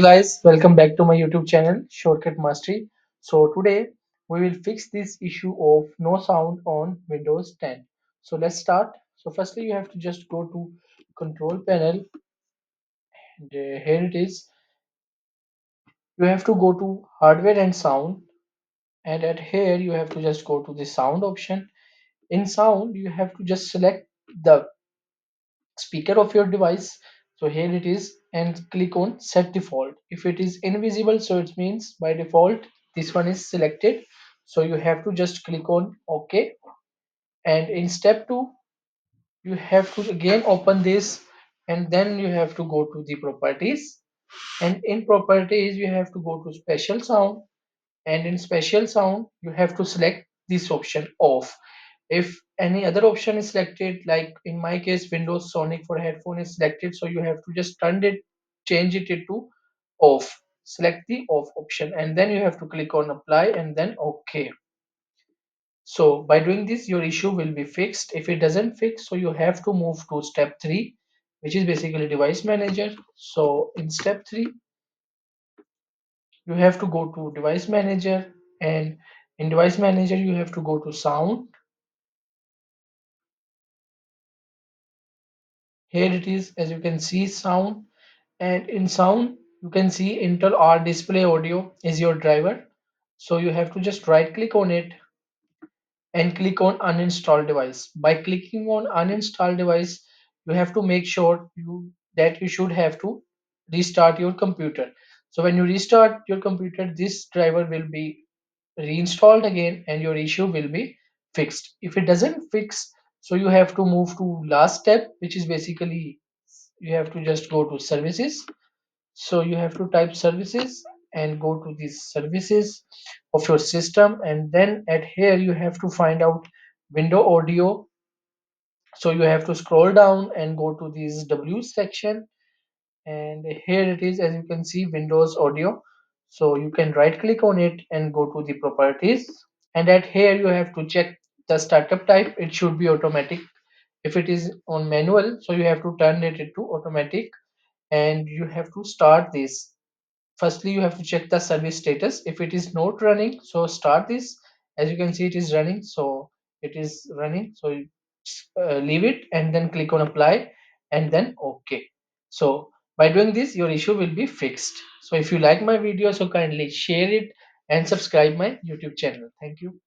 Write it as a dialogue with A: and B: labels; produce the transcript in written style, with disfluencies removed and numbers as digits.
A: Guys, welcome back to my YouTube channel Shortcut Mastery. So today we will fix this issue of no sound on Windows 10. So let's start. So firstly you have to just go to control panel and here it is. You have to go to hardware and sound, and at here you have to just go to the sound option. In sound you have to just select the speaker of your device. So here it is, and click on set default. If it is invisible, so it means by default this one is selected, so you have to just click on OK. And in step 2 you have to again open this, and then you have to go to the properties, and in properties you have to go to special sound, and in special sound you have to select this option off. If any other option is selected, like in my case Windows Sonic for headphone is selected, so you have to just change it to off. Select the off option and then you have to click on apply and then OK. So by doing this your issue will be fixed. If it doesn't fix, so you have to move to step 3, which is basically device manager. So in step 3 you have to go to device manager, and in device manager you have to go to sound. Here it is, as you can see, sound. And in sound you can see Intel R display audio is your driver. So you have to just right click on it and click on uninstall device. By clicking on uninstall device you have to make sure you should have to restart your computer. So when you restart your computer, this driver will be reinstalled again and your issue will be fixed. If it doesn't fix, so you have to move to last step, which is basically you have to just go to services. So you have to type services and go to these services of your system, and then at here you have to find out window audio. So you have to scroll down and go to this W section, and here it is, as you can see, Windows audio. So you can right click on it and go to the properties, and at here you have to check the startup type. It should be automatic. If it is on manual, so you have to turn it into automatic, and you have to start this. Firstly you have to check the service status. If it is not running, so start this. As you can see, it is running, so it is running, so you leave it and then click on apply and then OK. So by doing this your issue will be fixed. So if you like my video, so kindly share it and subscribe my YouTube channel. Thank you.